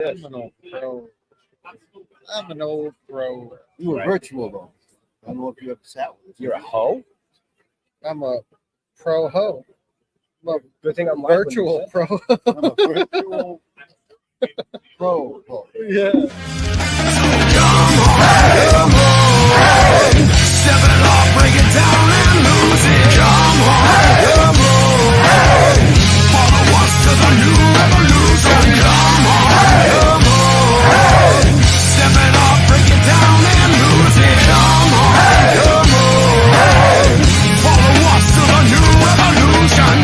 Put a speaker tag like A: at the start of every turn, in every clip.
A: I'm an old pro. I'm an old pro.
B: You were virtual though. I don't know if you ever sat with us.
C: You're a hoe?
A: I'm a pro ho. I'm a
C: Good thing I'm live when you
A: virtual
C: said
A: pro.
B: I'm a virtual pro. Oh,
A: Yeah.
D: Step it off, break it down and lose it. Come on, follow us to the new revolution. Come on, step it off, break it down and lose it. Come on, follow us to the new revolution.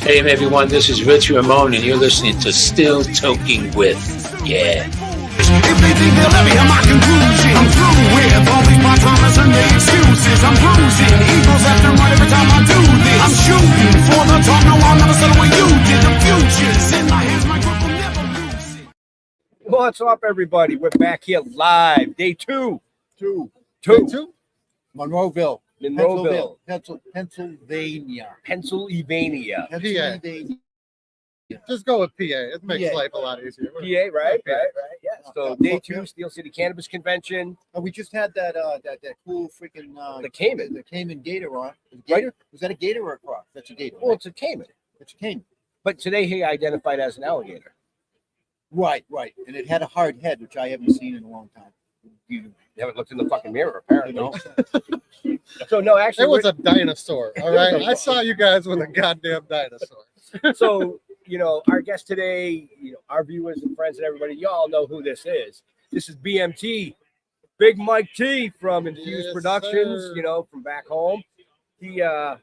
E: Hey everyone, this is Rich Ramon, and you're listening to Still Toking with. Yeah.
D: If they think they'll ever hear my conclusion, I'm through with all these Michael Thomasson excuses. I'm bruising eagles left and right every time I do this. I'm shooting for the top, no, I'll never settle what you did. The future's in my hands, my grip will never lose it.
C: What's up, everybody? We're back here live. Day two.
B: two.
C: Monroeville.
B: Pennsylvania.
C: Pennsylvania.
A: Just go with PA. It makes life a lot easier.
C: PA, right? Yeah. So day two, Steel City Cannabis Convention.
B: Oh, we just had that cool freaking
C: The Cayman.
B: The Cayman gator on.
C: Right.
B: Was that a gator or a croc? That's a gator.
C: Well, it's a Cayman.
B: It's a Cayman.
C: But today he identified as an alligator.
B: Right. And it had a hard head, which I haven't seen in a long time.
C: You haven't looked in the fucking mirror, apparently. So, no, actually.
A: It was a dinosaur, all right? I saw you guys with a goddamn dinosaur.
C: So, our guest today, our viewers and friends and everybody, y'all know who this is. This is BMT, Big Mike T from Infused Productions,
A: sir.
C: From back home. He,
A: We're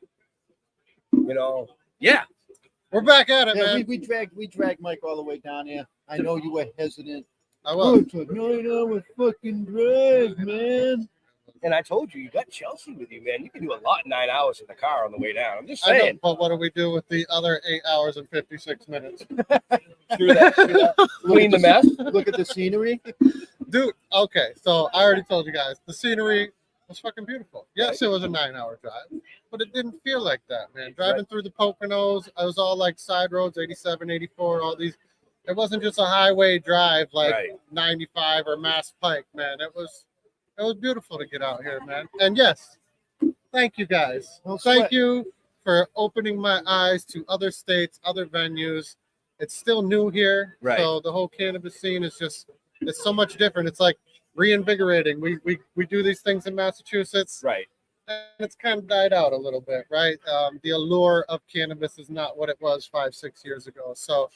A: back at it,
B: Yeah,
A: man.
B: we dragged Mike all the way down here. I know you were hesitant.
A: I was.
B: It's a 9 hour fucking drive, man.
C: And I told you got Chelsea with you, man. You can do a lot in 9 hours in the car on the way down. I'm just
A: I know,
C: saying.
A: but what do we do with the other 8 hours and 56 minutes?
C: Screw that. Clean the mess.
B: Look at the scenery.
A: Dude, okay, so I already told you guys, the scenery was fucking beautiful. Yes, it was a 9 hour drive, but it didn't feel like that, man. Driving through the Poconos, I was all like side roads, 87, 84, all these. It wasn't just a highway drive like 95 or Mass Pike, man. It was beautiful to get out here, man. And yes, thank you guys. Thank you for opening my eyes to other states, other venues. It's still new here, so the whole cannabis scene is it's so much different. It's like reinvigorating. We do these things in Massachusetts,
C: Right.
A: and it's kind of died out a little bit, right? The allure of cannabis is not what it was 5-6 years ago. So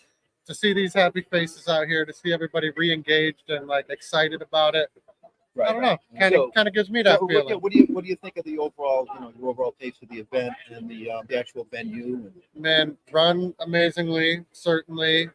A: to see these happy faces out here, to see everybody re-engaged and like excited about it, I don't know. Kind of gives me that feeling.
B: What do you think of the overall, your overall taste of the event and the actual venue?
A: Man, run amazingly, certainly.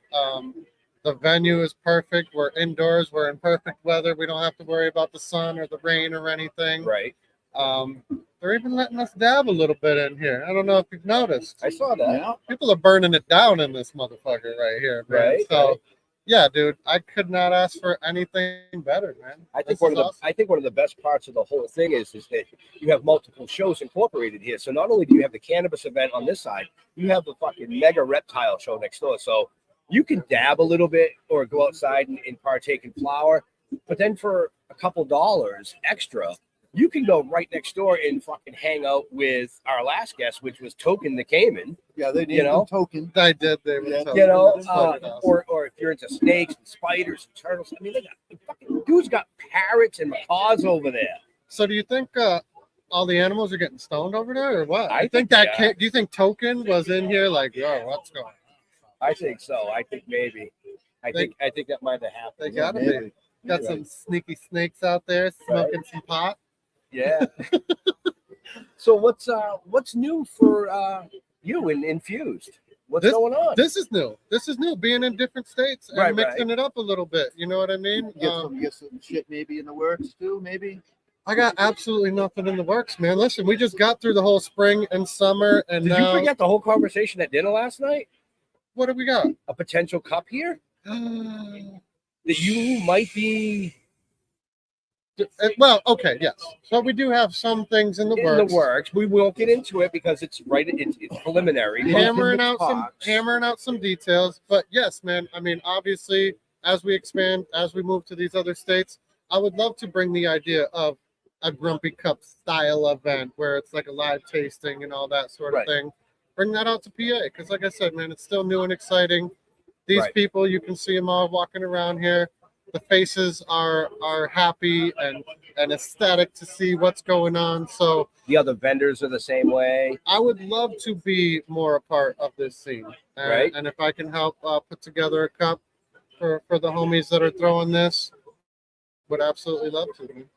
A: The venue is perfect. We're indoors. We're in perfect weather. We don't have to worry about the sun or the rain or anything.
C: Right.
A: They're even letting us dab a little bit in here. I don't know if you've noticed.
C: I saw that.
B: Yeah.
A: People are burning it down in this motherfucker right here, man.
C: Right.
A: So, yeah, dude, I could not ask for anything better, man.
C: I think one of the best parts of the whole thing is that you have multiple shows incorporated here. So not only do you have the cannabis event on this side, you have the fucking mega reptile show next door. So you can dab a little bit or go outside and partake in flower, but then for a couple dollars extra, you can go right next door and fucking hang out with our last guest, which was Toking the Cayman.
B: Yeah, they named him Token.
A: I did. They were
C: Or if you're into snakes and spiders and turtles, I mean, they got fucking dude's got parrots and macaws over there.
A: So do you think all the animals are getting stoned over there, or what?
C: I think
A: that. Do you think Token was in here like, yo, what's going on?
C: I think so. I think maybe. I think that might have happened.
A: They gotta be. Got some sneaky snakes out there smoking some pot.
C: Yeah. So what's new for you in Infused? What's going on?
A: This is new. This is new. Being in different states and mixing it up a little bit. You know what I mean?
B: Get some shit maybe in the works too, maybe.
A: I got absolutely nothing in the works, man. Listen, we just got through the whole spring and summer, and
C: Did you forget the whole conversation at dinner last night?
A: What do we got?
C: A potential cup here? that you might be
A: Well, okay, yes. So we do have some things in the
C: in
A: works.
C: the works? We won't get into it because it's it's preliminary. but-
A: Hammering out some details. But yes, man. I mean, obviously, as we expand, as we move to these other states, I would love to bring the idea of a Grumpy Cup style event where it's like a live tasting and all that sort of
C: Right.
A: thing. Bring that out to PA because, like I said, man, it's still new and exciting. These
C: Right.
A: people, you can see them all walking around here. The faces are happy and ecstatic to see what's going on. So
C: The other vendors are the same way.
A: I would love to be more a part of this scene,
C: Right.
A: And if I can help put together a cup for the homies that are throwing this, would absolutely love to, man.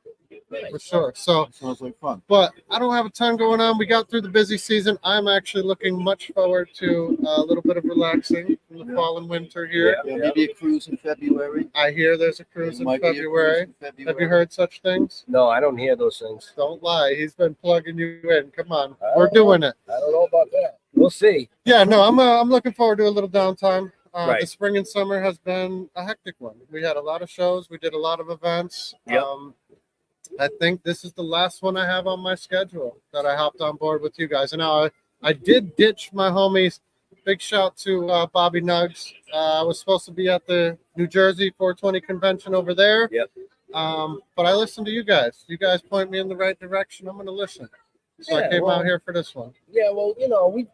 A: For sure. So,
B: Sounds like fun.
A: but I don't have a ton going on. We got through the busy season. I'm actually looking much forward to a little bit of relaxing in the fall and winter here.
B: Yeah, maybe a cruise in February.
A: I hear there's a cruise in
B: Might be a cruise
A: February.
B: in February.
A: Have you heard such things?
C: No, I don't hear those things.
A: Don't lie. He's been plugging you in. Come on. We're doing it.
C: I don't know about that. We'll see.
A: Yeah, no, I'm looking forward to a little downtime.
C: Right.
A: The spring and summer has been a hectic one. We had a lot of shows. We did a lot of events.
C: Yep.
A: I think this is the last one I have on my schedule that I hopped on board with you guys. And now I did ditch my homies. Big shout to Bobby Nuggs. I was supposed to be at the New Jersey 420 convention over there.
C: Yep.
A: But I listened to you guys. You guys point me in the right direction. I'm going to listen. So I
C: Yeah,
A: came
C: well-
A: out here for this one.
C: Yeah, well,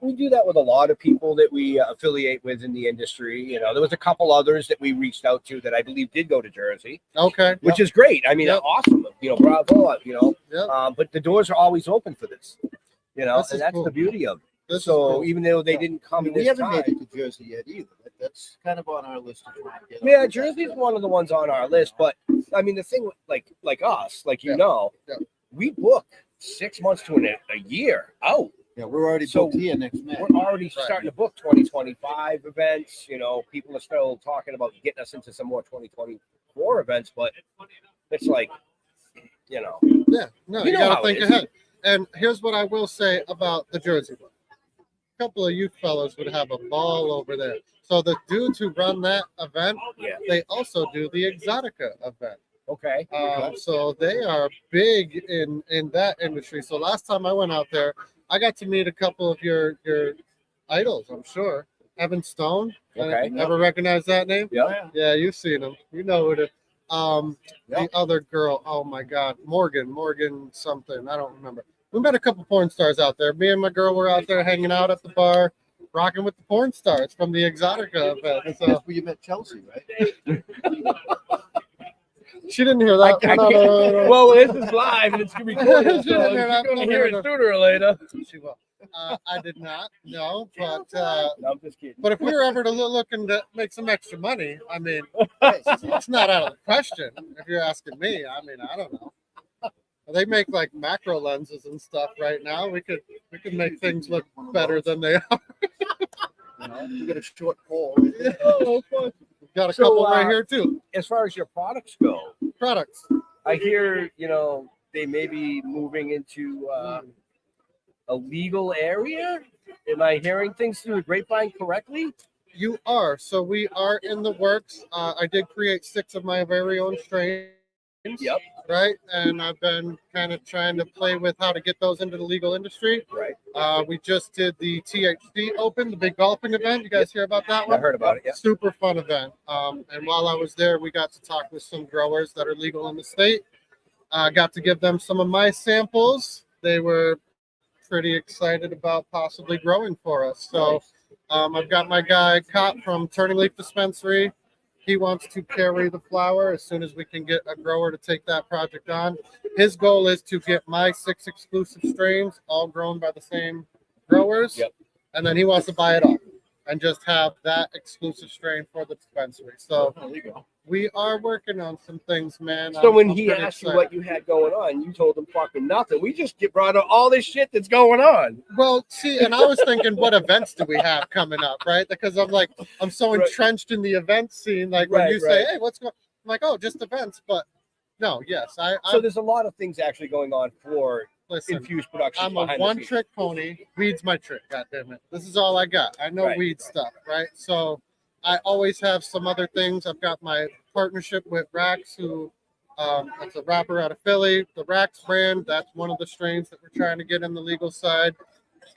C: we do that with a lot of people that we affiliate with in the industry. There was a couple others that we reached out to that I believe did go to Jersey,
A: Okay.
C: which is great. I mean,
A: Yep.
C: awesome. Bravo.
A: Yep.
C: But the doors are always open for this.
A: This
C: And
A: is
C: that's
A: cool.
C: the beauty of it.
A: This is
C: So
A: cool.
C: even though they didn't
B: I
C: come
B: mean,
C: this
B: we haven't
C: time,
B: made it to Jersey yet either. That's kind of on our list to try and get.
C: yeah, Jersey's one of the ones on our list. But I mean, the thing like us, like
A: Yeah.
C: we book 6 months to a year out.
B: Yeah, we're already
C: So,
B: booked here next May.
C: We're already starting to book 2025 events. People are still talking about getting us into some more 2024 events, but it's like,
A: Yeah, no,
C: You
A: you
C: know
A: gotta
C: how it
A: think
C: is.
A: ahead. And here's what I will say about the Jersey one. A couple of you fellows would have a ball over there. So the dudes who run that event,
C: Yeah.
A: they also do the Exotica event.
C: okay.
A: So they are big in that industry. So last time I went out there, I got to meet a couple of your idols, I'm sure. Evan Stone.
C: Okay.
A: Ever recognize that name?
C: Yeah.
A: Yeah, you've seen him. You know who it is.
B: Yeah.
A: The other girl, oh my God, Morgan something. I don't remember. We met a couple porn stars out there. Me and my girl were out there hanging out at the bar, rocking with the porn stars from the Exotica event. So
B: That's where you met Chelsea, right?
A: she didn't hear that. No.
C: Well, this is live and it's gonna be recorded,
A: She didn't hear that.
C: you're gonna hear it sooner or later.
A: She will. I did not, no, but
C: No, I'm just kidding.
A: if we were ever to looking to make some extra money, I mean, it's not out of the question. If you're asking me, I mean, I don't know. They make like macro lenses and stuff right now. We could make things look better than they are.
B: You got a short pole.
A: We've got a
C: So,
A: couple right here too.
C: As far as your products go,
A: Products.
C: I hear they may be moving into a legal area. Am I hearing things through the grapevine correctly?
A: You are. So we are in the works. I did create 6 of my very own strains.
C: Yep.
A: Right. And I've been kind of trying to play with how to get those into the legal industry.
C: Right.
A: We just did the THC Open, the big golfing event. You guys hear about that
C: I
A: one?
C: heard about it. Yeah.
A: Super fun event. And while I was there, we got to talk with some growers that are legal in the state. Got to give them some of my samples. They were pretty excited about possibly growing for us. So I've got my guy Cop from Turning Leaf Dispensary. He wants to carry the flower as soon as we can get a grower to take that project on. His goal is to get my 6 exclusive strains all grown by the same growers.
C: Yep.
A: And then he wants to buy it off and just have that exclusive strain for the dispensary. So
B: There you go.
A: we are working on some things, man.
C: So when
A: I'm
C: he
A: pretty
C: asked you
A: excited.
C: what you had going on, you told him fucking nothing. We just brought up all this shit that's going on.
A: Well, see, and I was thinking, what events do we have coming up, right? Because I'm so
C: Right.
A: entrenched in the event scene. Like when
C: Right,
A: you say,
C: right.
A: "Hey, what's going?" I'm like, "Oh, just events." But no, yes, I
C: So there's a lot of things actually going on for
A: listen.
C: Infused Productions.
A: I'm a
C: behind the scenes.
A: one-trick pony. Weed's my trick. God damn it! This is all I got. I know
C: Right,
A: weed
C: right.
A: stuff, right? So I always have some other things. I've got my partnership with Rax, who it's a rapper out of Philly. The Rax brand, that's one of the strains that we're trying to get in the legal side.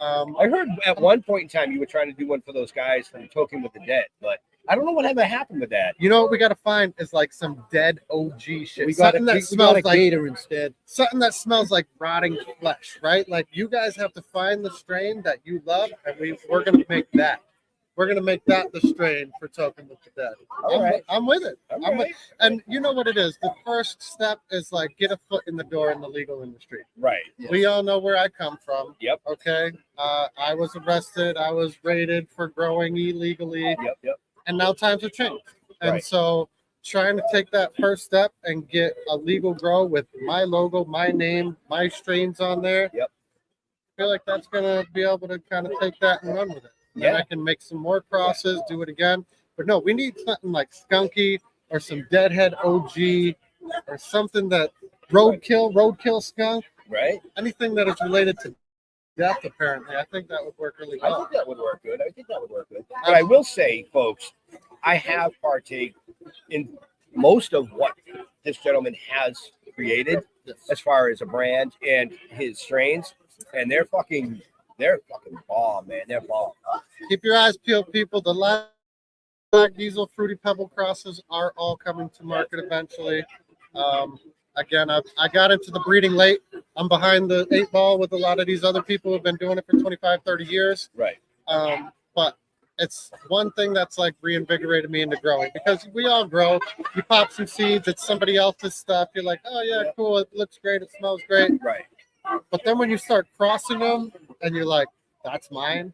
C: I heard at one point in time you were trying to do one for those guys from Toking with the Dead, but I don't know what ever happened with that.
A: You know what we got to find is like some dead OG shit.
B: We got
A: Something that
B: a
A: smells like
B: gator instead.
A: something that smells like rotting flesh, right? Like you guys have to find the strain that you love, and we're gonna make that. We're gonna make that the strain for Toking with the Dead.
C: All right.
A: I'm with it.
C: All
A: I'm
C: right.
A: with, and you know what it is. The first step is like get a foot in the door in the legal industry.
C: Right.
B: Yes.
A: We all know where I come from.
C: Yep.
A: Okay. I was arrested. I was raided for growing illegally,
C: Yep.
A: and now times have changed. And
C: Right.
A: so, trying to take that first step and get a legal grow with my logo, my name, my strains on there.
C: Yep.
A: I feel like that's gonna be able to kind of take that and run with it. And
C: Yeah.
A: I can make some more crosses, do it again. But no, we need something like Skunky or some Deadhead OG or something that roadkill skunk,
C: Right.
A: anything that is related to death. Apparently, I think that would work really
C: I
A: well.
C: think that would work good. But I will say, folks, I have partaken in most of what this gentleman has created
A: Yes.
C: as far as a brand and his strains, and they're fucking bomb, man. They're bomb.
A: Keep your eyes peeled, people. The Black Diesel Fruity Pebble crosses are all coming to market eventually. Again, I got into the breeding late. I'm behind the 8 ball with a lot of these other people who have been doing it for 25, 30 years.
C: Right.
A: But it's one thing that's like reinvigorated me into growing, because we all grow. You pop some seeds, it's somebody else's stuff. You're like, oh yeah, cool. It looks great. It smells great.
C: Right.
A: But then when you start crossing them and you're like, that's mine.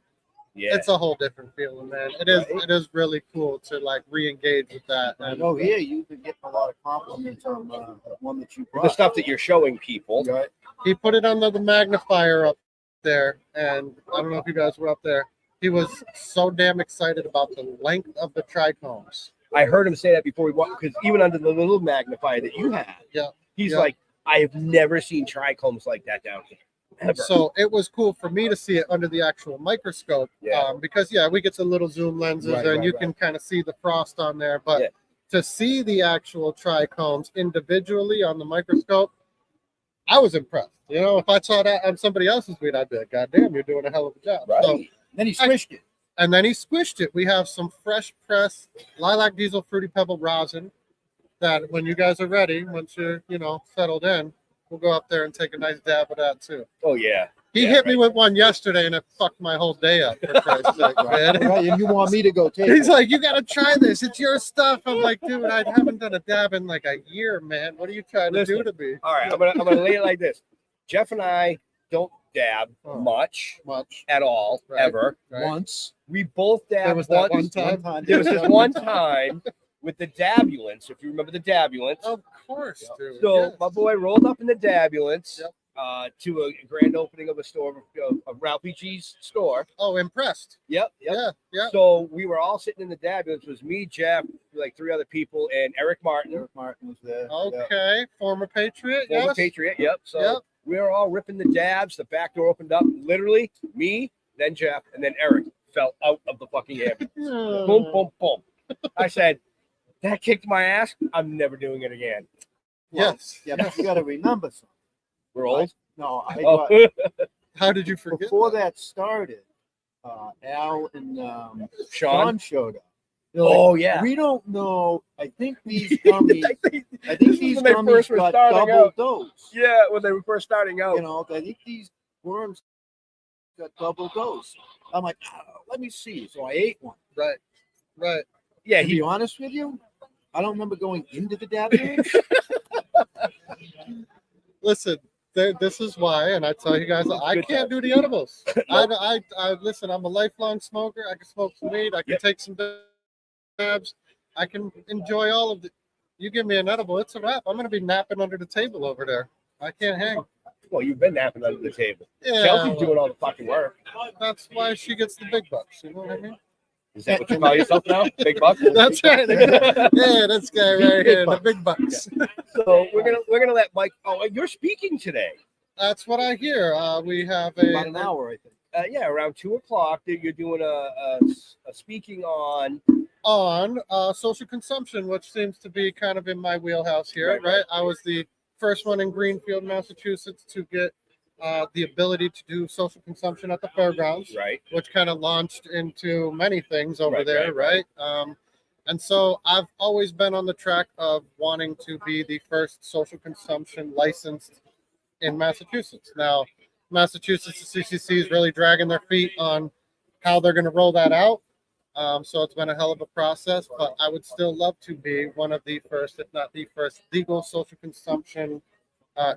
C: Yeah.
A: It's a whole different feeling, man. It is.
C: Right.
A: It is really cool to like re-engage with that.
B: I
A: And
B: know here you've been getting a lot of compliments on the one that you
C: the
B: brought.
C: stuff that you're showing people.
B: Right.
A: he put it under the magnifier up there, and I don't know if you guys were up there. He was so damn excited about the length of the trichomes.
C: I heard him say that before we walked, because even under the little magnifier that you had,
A: Yeah.
C: he's
A: Yeah.
C: like, I have never seen trichomes like that down here. Ever.
A: So it was cool for me to see it under the actual microscope,
C: Yeah.
A: because we get some little zoom lenses,
C: Right,
A: and
C: right,
A: you
C: right.
A: can kind of see the frost on there. But
C: Yeah.
A: to see the actual trichomes individually on the microscope, I was impressed. You know, if I saw that on somebody else's weed, I'd be like, God damn, you're doing a hell of a job.
C: Right.
A: So,
B: Then he switched it.
A: and then he squished it. We have some fresh pressed lilac diesel fruity pebble rosin that when you guys are ready, once you're, settled in, we'll go up there and take a nice dab of that too.
C: Oh yeah.
A: He
C: Yeah,
A: hit me with one yesterday and it fucked my whole day up, for Christ's sake, man.
B: Right, and you want me to go take
A: He's
B: it.
A: like, you got to try this. It's your stuff. I'm like, dude, I haven't done a dab in like a year, man. What are you trying to do to me?
C: All right, I'm gonna lay it like this. Jeff and I don't dab much
A: Much.
C: at all,
A: Right.
C: ever.
A: Right?
B: Once.
C: We both
A: There
C: dabbed
A: was that
C: once.
A: one time.
C: There was this one time with the dabulance, if you remember the dabulance.
A: Of course, dude.
C: So
A: yes.
C: my boy rolled up in the dabulance
A: Yep.
C: to a grand opening of a store, of Ralphie G's store.
A: Oh, impressed.
C: Yep.
A: Yeah.
C: So we were all sitting in the dabulance. It was me, Jeff, like 3 other people, and Eric Martin,
B: Eric Martin was there. Yeah.
A: Okay. Former Patriot.
C: former
A: Yes.
C: Patriot. Yep. So
A: Yep.
C: we were all ripping the dabs. The back door opened up. Literally, me, then Jeff, and then Eric fell out of the fucking ambulance. Boom, boom, boom. I said, that kicked my ass. I'm never doing it again.
A: Yes.
B: Yeah, but you got to remember something.
C: We're old.
B: No, I
C: Oh.
B: got,
A: How did you forget?
B: before that started, Al and
C: Sean.
B: Sean showed up. They're like,
C: Oh yeah.
B: we don't know. I think these gummies. I think these
C: when they
B: gummies
C: first were
B: got
C: starting
B: double
C: out.
B: dose.
C: Yeah, when they were first starting out.
B: You know, I think these worms got double dose. I'm like, let me see. So I ate one.
A: Right.
C: Yeah,
B: To
C: he
B: be honest with you, I don't remember going into the dab range.
A: Listen, this is why, and I tell you guys, I
C: Good
A: can't do the edibles. I listen. I'm a lifelong smoker. I can smoke some weed. I can take some dabs. I can enjoy all of it. You give me an edible, it's a wrap. I'm gonna be napping under the table over there. I can't hang.
C: well, you've been napping under the table.
A: Yeah,
C: Chelsea's doing all the fucking work.
A: that's why she gets the big bucks. You know what I mean?
C: Is that what you call yourself now? Big buck?
A: That's right. Yeah, this guy right here, the big bucks.
C: So we're gonna let Mike. Oh, you're speaking today.
A: That's what I hear. We have
B: About an hour, I think.
C: Yeah, around 2:00. You're doing a speaking on
A: on social consumption, which seems to be kind of in my wheelhouse here, right? I was the first one in Greenfield, Massachusetts to get the ability to do social consumption at the fairgrounds,
C: Right.
A: which kind of launched into many things over there, right? And so I've always been on the track of wanting to be the first social consumption licensed in Massachusetts. Now, Massachusetts, the CCC is really dragging their feet on how they're going to roll that out. So it's been a hell of a process, but I would still love to be one of the first, if not the first, legal social consumption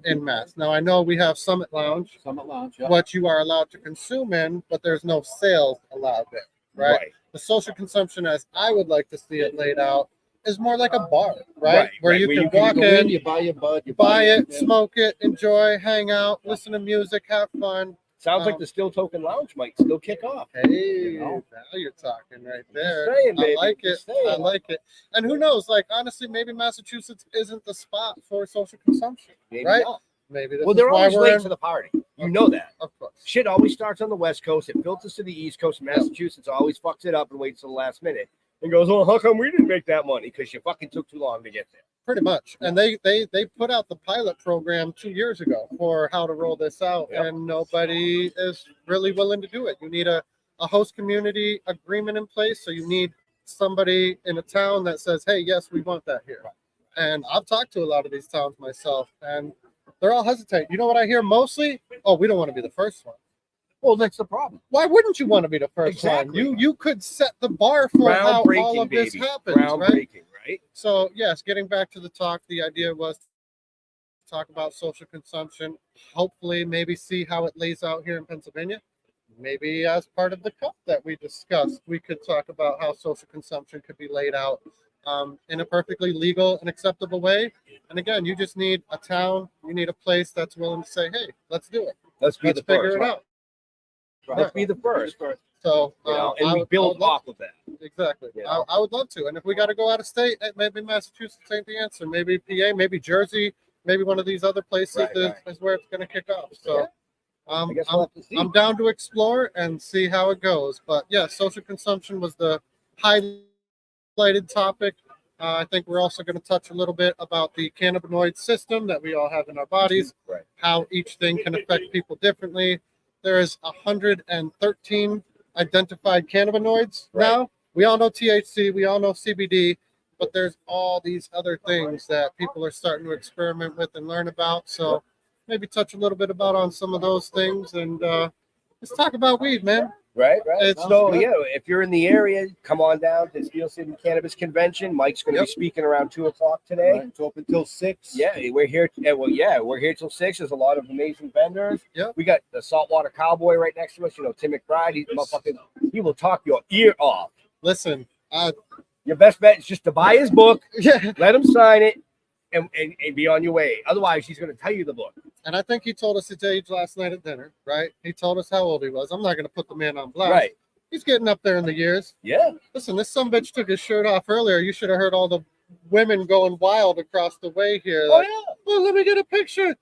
A: in Mass. Now, I know we have Summit Lounge,
B: Yeah.
A: what you are allowed to consume in, but there's no sales allowed there, right? The social consumption, as I would like to see it laid out, is more like a bar, right? Where you can walk
B: Go
A: in,
B: you buy your bud, you
A: buy it,
B: yeah.
A: smoke it, enjoy, hang out, listen to music, have fun.
C: Sounds like the Still Token Lounge might still kick off.
A: Hey,
B: know?
A: now you're talking right there.
C: saying, baby.
A: I like it.
C: Just saying.
A: I like it. And who knows? Like, honestly, maybe Massachusetts isn't the spot for social consumption,
C: Maybe
A: right?
C: not.
A: Maybe this
C: Well,
A: is
C: they're
A: why
C: always
A: we're
C: late
A: in.
C: to the party. You know that.
A: Of course.
C: Shit always starts on the West Coast. It filters to the East Coast. Massachusetts always fucks it up and waits till the last minute and goes, "Oh, how come we didn't make that money? Because you fucking took too long to get there."
A: Pretty much. And they put out the pilot program 2 years ago for how to roll this out, and nobody is really willing to do it. You need a host community agreement in place, so you need somebody in a town that says, "Hey, yes, we want that here." And I've talked to a lot of these towns myself, and they're all hesitant. You know what I hear mostly? Oh, we don't want to be the first one.
B: Well, that's the problem.
A: Why wouldn't you want to be the first
C: Exactly.
A: one? You could set the bar for how all
C: Groundbreaking,
A: of this
C: baby.
A: happens, right?
C: Groundbreaking, right?
A: So yes, getting back to the talk, the idea was to talk about social consumption. Hopefully, maybe see how it lays out here in Pennsylvania. Maybe as part of the cup that we discussed, we could talk about how social consumption could be laid out in a perfectly legal and acceptable way. And again, you just need a town, you need a place that's willing to say, "Hey, let's do it.
C: Let's be
A: Let's
C: the
A: figure
C: first.
A: it out."
C: Let's be the first.
A: So,
C: You know,
A: I
C: and we
A: would
C: build
A: love
C: off of that.
A: Exactly.
C: You know?
A: I would love to. And if we got to go out of state, maybe Massachusetts ain't the answer. Maybe PA, maybe Jersey, maybe one of these other places is where it's going to kick off. So
C: I guess we'll have to see.
A: I'm down to explore and see how it goes. But yeah, social consumption was the highlighted topic. I think we're also going to touch a little bit about the cannabinoid system that we all have in our bodies, how each thing can affect people differently. There is 113 identified cannabinoids now. We all know THC, we all know CBD, but there's all these other things that people are starting to experiment with and learn about. So maybe touch a little bit about on some of those things, and let's talk about weed, man.
C: Right.
A: It's
C: So
A: good.
C: yeah, if you're in the area, come on down to Steel City Cannabis Convention. Mike's going to be speaking around 2:00 today.
B: Right, it's open till 6.
C: Yeah, we're here. We're here till 6. There's a lot of amazing vendors.
A: Yep.
C: We got the Saltwater Cowboy right next to us. You know, Tim McBride. He will talk your ear off.
A: Listen,
C: Your best bet is just to buy his book,
A: yeah,
C: let him sign it, and be on your way. Otherwise, he's going to tell you the book.
A: and I think he told us his age last night at dinner, right? He told us how old he was. I'm not going to put the man on blast.
C: Right.
A: He's getting up there in the years.
C: Yeah.
A: Listen, this sumbitch took his shirt off earlier. You should have heard all the women going wild across the way here.
C: Oh
A: Like,
C: yeah.
A: "Oh, let me get a picture."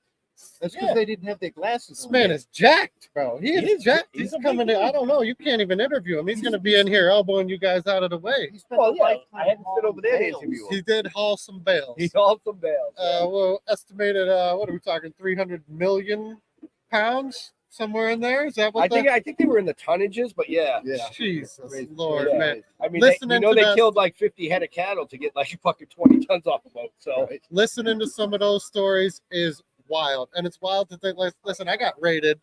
B: That's because they didn't have their glasses
A: This
B: on.
A: man is jacked, bro. He
C: He
A: is
C: is.
A: jacked.
C: He's
A: He's
C: a big
A: coming in.
C: dude.
A: I don't know. You can't even interview him. He's going to be in here elbowing you guys out of the way.
B: He spent
C: Well,
B: a
C: yeah.
B: lifetime
C: I had to sit over there to
B: hauling
C: interview him.
A: He did haul some bales.
C: He's all some bells.
A: Well, estimated, what are we talking, 300 million pounds? Somewhere in there? Is that what
C: I think they were in the tonnages, but yeah.
B: Yeah.
A: Jesus
B: Crazy.
A: Lord,
C: Yeah.
A: man.
C: I mean,
A: Listening to
C: they
A: that-
C: killed like 50 head of cattle to get like fucking 20 tons off a boat. So
A: Listening to some of those stories is wild. And it's wild to think, like, listen, I got rated.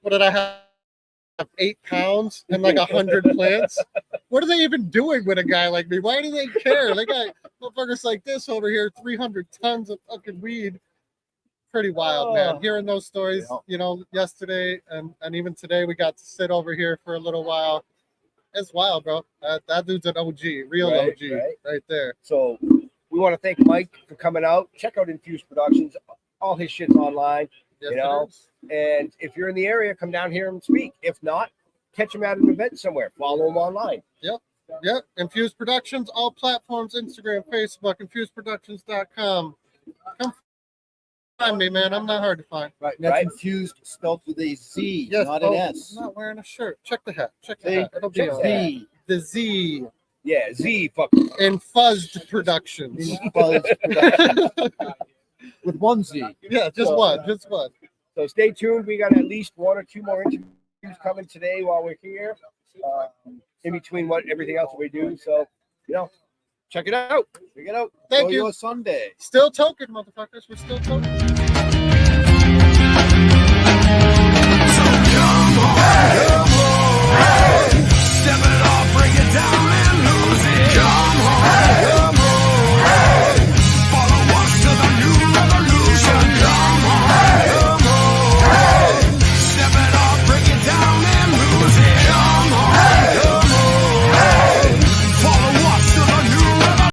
A: What did I have? 8 pounds and like 100 plants? What are they even doing with a guy like me? Why do they care? They got motherfuckers like this over here, 300 tons of fucking weed. Pretty wild, man. Hearing those stories, you know, yesterday and even today, we got to sit over here for a little while. It's wild, bro. That dude's an OG, real
C: Right,
A: OG, right there.
C: So we want to thank Mike for coming out. Check out Infused Productions. All his shit's online.
A: Yes,
C: You know,
A: it is.
C: And if you're in the area, come down here and speak. If not, catch him at an event somewhere. Follow him online.
A: Yep. Infused Productions, all platforms, Instagram, Facebook, infusedproductions.com. Come find me, man. I'm not hard to find.
B: Right. That's
C: Right.
B: infused spelled with a Z,
A: Yes,
B: not
A: oh,
B: an S.
A: I'm not wearing a shirt. Check the hat. Check the
B: See?
A: hat. It'll be
C: Check
A: on
C: the
A: there.
B: Z.
A: The Z.
C: Yeah, Z fucking.
A: Infused Productions.
B: Buzz Productions. With one Z.
A: Yeah, just one. Just one.
C: So stay tuned. We got at least 1 or 2 more interviews coming today while we're here. In between everything else that we do. So, check it out.
B: Check it out.
A: Thank
B: Enjoy
A: you.
B: your Sunday.
A: Still token, motherfuckers. We're still token.